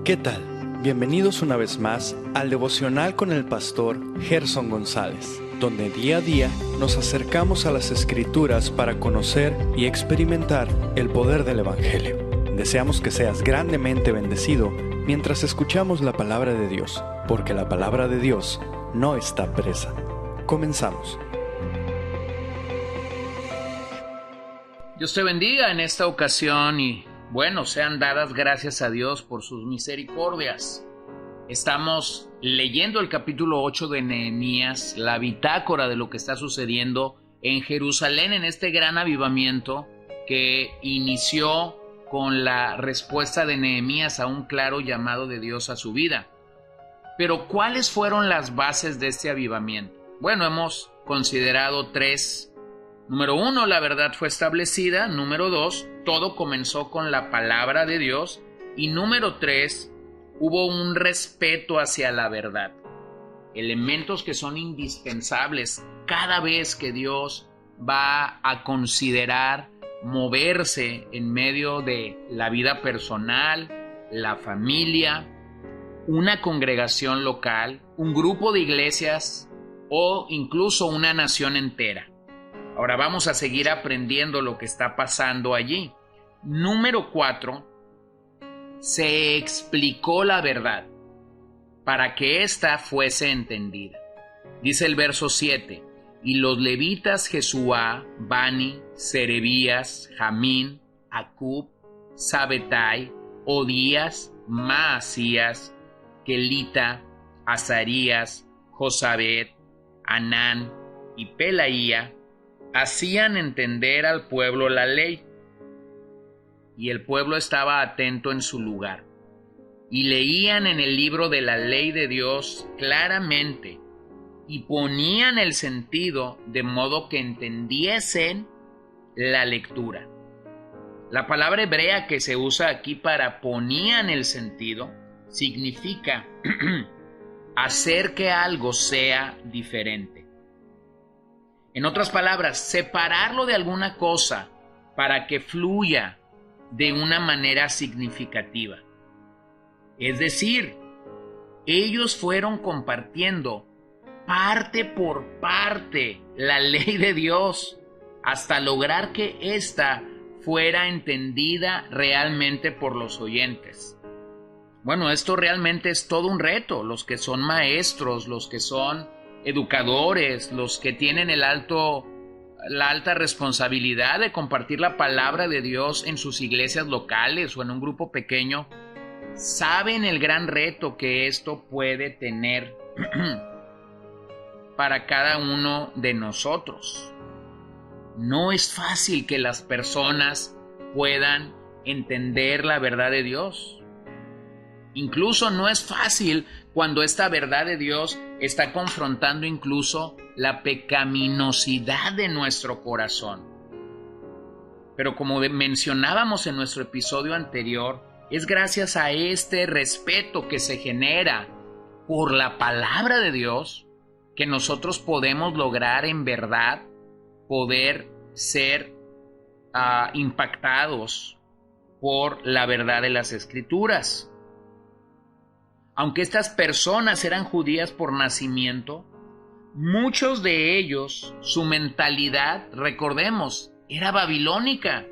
¿Qué tal? Bienvenidos una vez más al devocional con el pastor Gerson González, donde día a día nos acercamos a las Escrituras para conocer y experimentar el poder del Evangelio. Deseamos que seas grandemente bendecido mientras escuchamos la palabra de Dios, porque la palabra de Dios no está presa. Comenzamos. Dios te bendiga en esta ocasión y bueno, sean dadas gracias a Dios por sus misericordias. Estamos leyendo el capítulo 8 de Nehemías, la bitácora de lo que está sucediendo en Jerusalén en este gran avivamiento que inició con la respuesta de Nehemías a un claro llamado de Dios a su vida. Pero ¿cuáles fueron las bases de este avivamiento? Bueno, hemos considerado tres. Número 1, la verdad fue establecida. Número 2, todo comenzó con la palabra de Dios. Y número 3, hubo un respeto hacia la verdad. Elementos que son indispensables cada vez que Dios va a considerar moverse en medio de la vida personal, la familia, una congregación local, un grupo de iglesias o incluso una nación entera. Ahora vamos a seguir aprendiendo lo que está pasando allí. Número 4, se explicó la verdad para que ésta fuese entendida. Dice el verso 7, y los levitas Jesuá, Bani, Serebías, Jamín, Acub, Sabetai, Odías, Maasías, Kelita, Azarías, Josabed, Anán y Pelaía, hacían entender al pueblo la ley, y el pueblo estaba atento en su lugar, y leían en el libro de la ley de Dios claramente, y ponían el sentido de modo que entendiesen la lectura. La palabra hebrea que se usa aquí para ponían el sentido significa hacer que algo sea diferente. En otras palabras, separarlo de alguna cosa para que fluya de una manera significativa. Es decir, ellos fueron compartiendo parte por parte la ley de Dios hasta lograr que ésta fuera entendida realmente por los oyentes. Bueno, esto realmente es todo un reto. Los que son maestros, los que son educadores, los que tienen la alta responsabilidad de compartir la palabra de Dios en sus iglesias locales o en un grupo pequeño, saben el gran reto que esto puede tener para cada uno de nosotros. No es fácil que las personas puedan entender la verdad de Dios. Incluso no es fácil cuando esta verdad de Dios está confrontando incluso la pecaminosidad de nuestro corazón. Pero como mencionábamos en nuestro episodio anterior, es gracias a este respeto que se genera por la palabra de Dios que nosotros podemos lograr en verdad poder ser impactados por la verdad de las Escrituras. Aunque estas personas eran judías por nacimiento, muchos de ellos, su mentalidad, recordemos, era babilónica.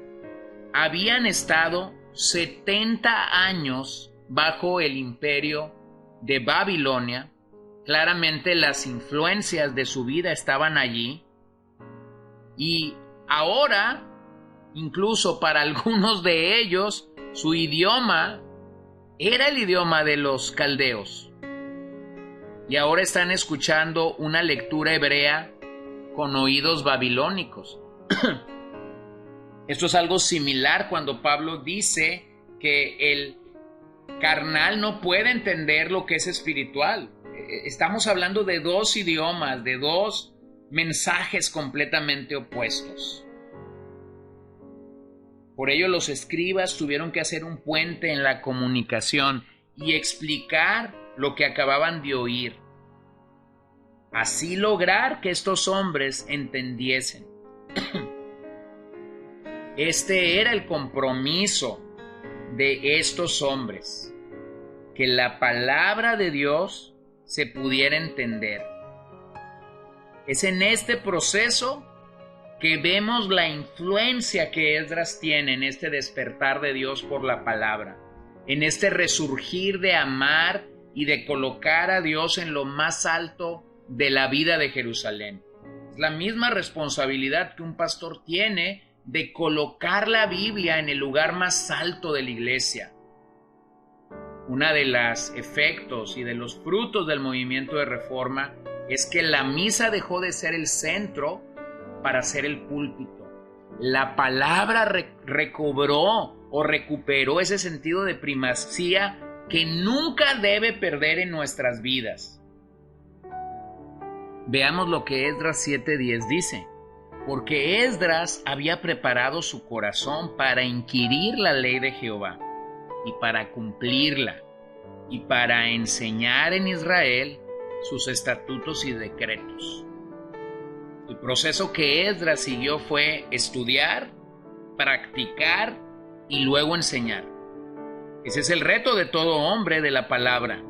Habían estado 70 años bajo el imperio de Babilonia. Claramente las influencias de su vida estaban allí. Y ahora, incluso para algunos de ellos, su idioma era el idioma de los caldeos. Y ahora están escuchando una lectura hebrea con oídos babilónicos. Esto es algo similar cuando Pablo dice que el carnal no puede entender lo que es espiritual. Estamos hablando de dos idiomas, de dos mensajes completamente opuestos. Por ello los escribas tuvieron que hacer un puente en la comunicación y explicar lo que acababan de oír. Así lograr que estos hombres entendiesen. Este era el compromiso de estos hombres. que la palabra de Dios se pudiera entender. Es en este proceso que vemos la influencia que Esdras tiene en este despertar de Dios por la palabra, en este resurgir de amar y de colocar a Dios en lo más alto de la vida de Jerusalén. Es la misma responsabilidad que un pastor tiene de colocar la Biblia en el lugar más alto de la iglesia. Una de los efectos y de los frutos del movimiento de reforma es que la misa dejó de ser el centro para ser el púlpito. La palabra recobró o recuperó ese sentido de primacía que nunca debe perder en nuestras vidas. Veamos lo que Esdras 7:10 dice. Porque Esdras había preparado su corazón para inquirir la ley de Jehová y para cumplirla y para enseñar en Israel sus estatutos y decretos. El proceso que Esdras siguió fue estudiar, practicar y luego enseñar. Ese es el reto de todo hombre de la palabra.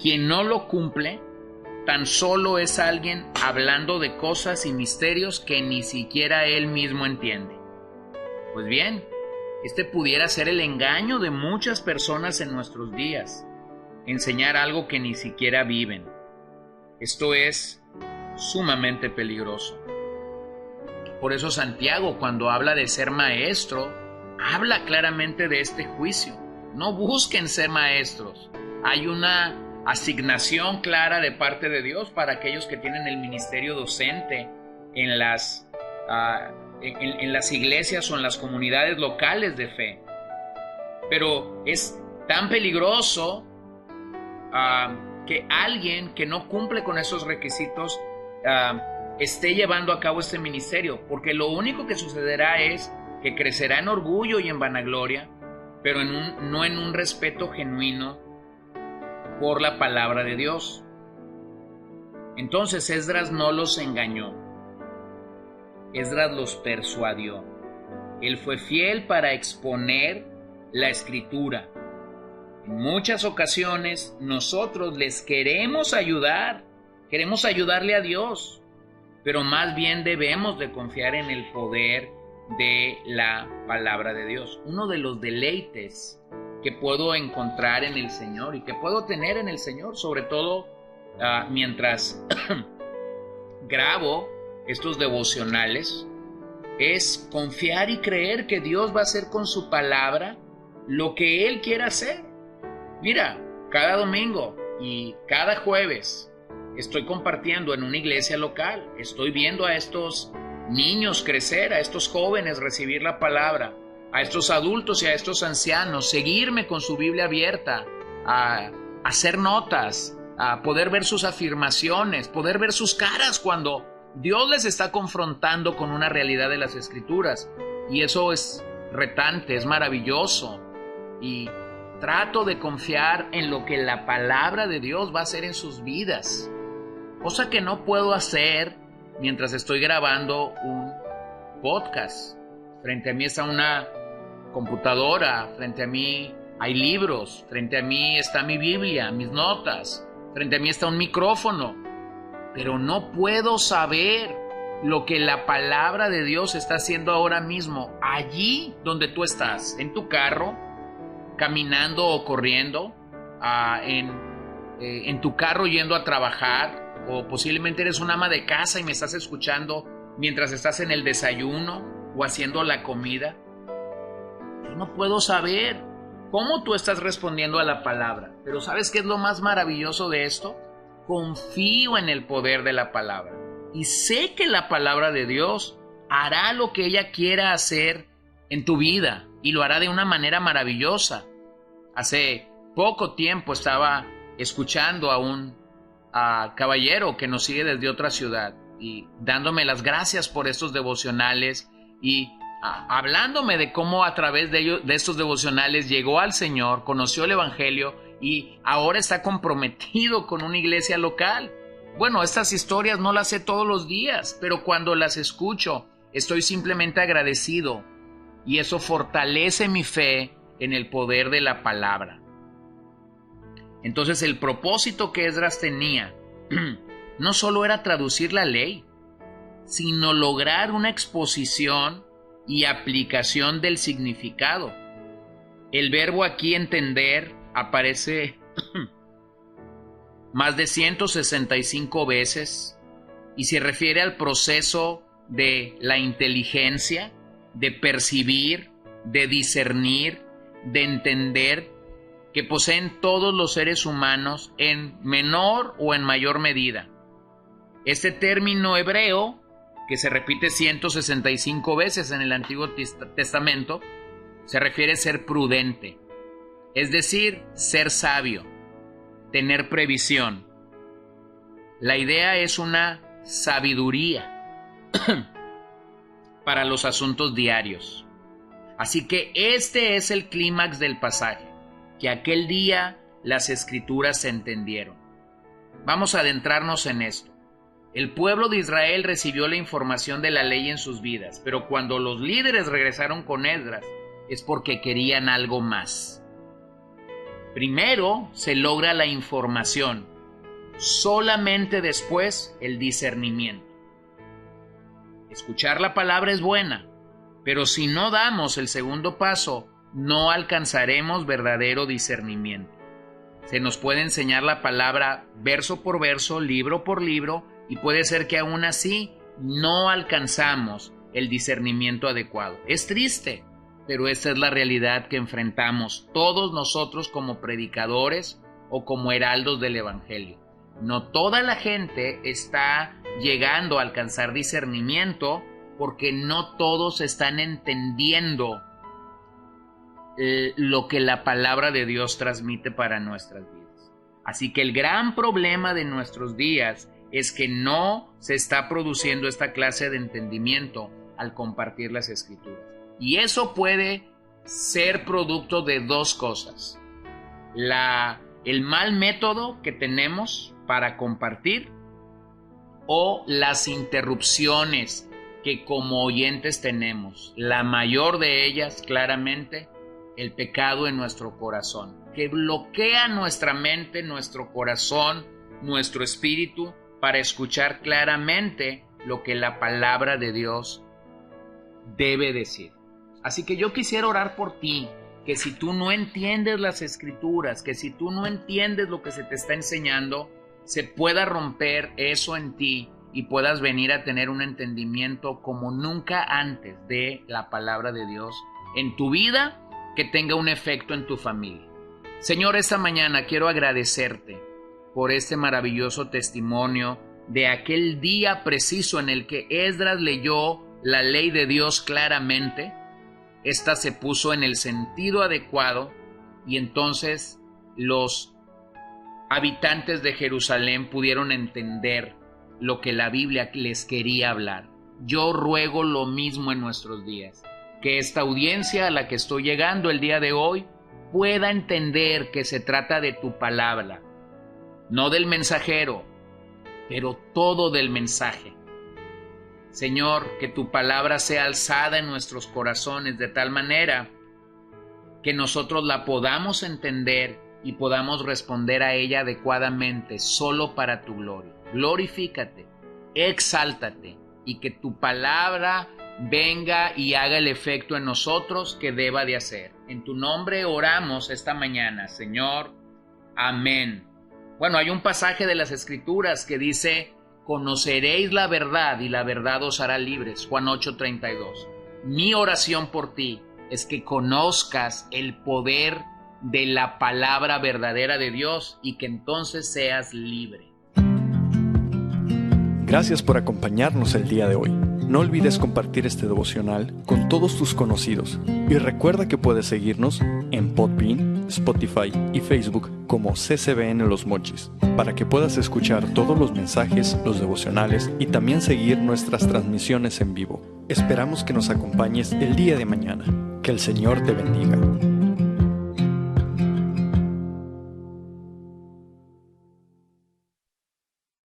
Quien no lo cumple, tan solo es alguien hablando de cosas y misterios que ni siquiera él mismo entiende. Pues bien, este pudiera ser el engaño de muchas personas en nuestros días, enseñar algo que ni siquiera viven. Esto es sumamente peligroso. Por eso Santiago, cuando habla de ser maestro, habla claramente de este juicio. No busquen ser maestros. Hay una asignación clara de parte de Dios para aquellos que tienen el ministerio docente en las iglesias o en las comunidades locales de fe. Pero es tan peligroso que alguien que no cumple con esos requisitos esté llevando a cabo este ministerio, porque lo único que sucederá es que crecerá en orgullo y en vanagloria, pero no en un respeto genuino por la palabra de Dios. Entonces Esdras no los engañó. Esdras los persuadió. Él fue fiel para exponer la escritura. En muchas ocasiones nosotros les queremos ayudar, queremos ayudarle a Dios, pero más bien debemos de confiar en el poder de la palabra de Dios. Uno de los deleites que puedo encontrar en el Señor y que puedo tener en el Señor, sobre todo mientras grabo estos devocionales, es confiar y creer que Dios va a hacer con su palabra lo que Él quiera hacer. Mira, cada domingo y cada jueves estoy compartiendo en una iglesia local, estoy viendo a estos niños crecer, a estos jóvenes recibir la palabra, a estos adultos y a estos ancianos seguirme con su Biblia abierta, a hacer notas, a poder ver sus afirmaciones, poder ver sus caras cuando Dios les está confrontando con una realidad de las Escrituras. Y eso es retante, es maravilloso. Y trato de confiar en lo que la palabra de Dios va a hacer en sus vidas, cosa que no puedo hacer mientras estoy grabando un podcast. Frente a mí está una computadora, frente a mí hay libros, frente a mí está mi Biblia, mis notas, frente a mí está un micrófono, pero no puedo saber lo que la palabra de Dios está haciendo ahora mismo, allí donde tú estás, en tu carro, caminando o corriendo, en tu carro yendo a trabajar, o posiblemente eres una ama de casa y me estás escuchando mientras estás en el desayuno o haciendo la comida. Yo no puedo saber cómo tú estás respondiendo a la palabra, pero ¿sabes qué es lo más maravilloso de esto? Confío en el poder de la palabra y sé que la palabra de Dios hará lo que ella quiera hacer en tu vida y lo hará de una manera maravillosa. Hace poco tiempo estaba escuchando a un caballero que nos sigue desde otra ciudad y dándome las gracias por estos devocionales y hablándome de cómo a través de estos devocionales llegó al Señor, conoció el Evangelio y ahora está comprometido con una iglesia local. Bueno, estas historias no las sé todos los días, pero cuando las escucho estoy simplemente agradecido y eso fortalece mi fe en el poder de la palabra. Entonces el propósito que Esdras tenía no solo era traducir la ley, sino lograr una exposición y aplicación del significado. El verbo aquí entender aparece más de 165 veces y se refiere al proceso de la inteligencia, de percibir, de discernir, de entender, que poseen todos los seres humanos en menor o en mayor medida. Este término hebreo, que se repite 165 veces en el Antiguo Testamento, se refiere a ser prudente, es decir, ser sabio, tener previsión. La idea es una sabiduría para los asuntos diarios. Así que este es el clímax del pasaje, que aquel día las Escrituras se entendieron. Vamos a adentrarnos en esto. El pueblo de Israel recibió la información de la ley en sus vidas, pero cuando los líderes regresaron con Esdras, es porque querían algo más. Primero se logra la información, solamente después el discernimiento. Escuchar la palabra es buena, pero si no damos el segundo paso, no alcanzaremos verdadero discernimiento. Se nos puede enseñar la palabra verso por verso, libro por libro, y puede ser que aún así no alcanzamos el discernimiento adecuado. Es triste, pero esta es la realidad que enfrentamos todos nosotros como predicadores o como heraldos del Evangelio. No toda la gente está llegando a alcanzar discernimiento porque no todos están entendiendo lo que la palabra de Dios transmite para nuestras vidas. Así que el gran problema de nuestros días es que no se está produciendo esta clase de entendimiento al compartir las Escrituras. Y eso puede ser producto de dos cosas: el mal método que tenemos para compartir o las interrupciones que como oyentes tenemos. La mayor de ellas, claramente, el pecado en nuestro corazón, que bloquea nuestra mente, nuestro corazón, nuestro espíritu, para escuchar claramente lo que la palabra de Dios debe decir. Así que yo quisiera orar por ti, que si tú no entiendes las Escrituras, que si tú no entiendes lo que se te está enseñando, se pueda romper eso en ti y puedas venir a tener un entendimiento como nunca antes de la palabra de Dios en tu vida, que tenga un efecto en tu familia. Señor, esta mañana quiero agradecerte por este maravilloso testimonio de aquel día preciso en el que Esdras leyó la ley de Dios claramente. Esta se puso en el sentido adecuado y entonces los habitantes de Jerusalén pudieron entender lo que la Biblia les quería hablar. Yo ruego lo mismo en nuestros días, que esta audiencia a la que estoy llegando el día de hoy pueda entender que se trata de tu palabra, no del mensajero, pero todo del mensaje. Señor, que tu palabra sea alzada en nuestros corazones de tal manera que nosotros la podamos entender y podamos responder a ella adecuadamente, solo para tu gloria. Glorifícate, exáltate, y que tu palabra venga y haga el efecto en nosotros que deba de hacer. En tu nombre oramos esta mañana, Señor. Amén. Bueno, hay un pasaje de las Escrituras que dice: conoceréis la verdad y la verdad os hará libres. Juan 8:32. Mi oración por ti es que conozcas el poder de la palabra verdadera de Dios y que entonces seas libre. Gracias por acompañarnos el día de hoy. No olvides compartir este devocional con todos tus conocidos y recuerda que puedes seguirnos en Podbean, Spotify y Facebook como CCBN Los Mochis para que puedas escuchar todos los mensajes, los devocionales y también seguir nuestras transmisiones en vivo. Esperamos que nos acompañes el día de mañana. Que el Señor te bendiga.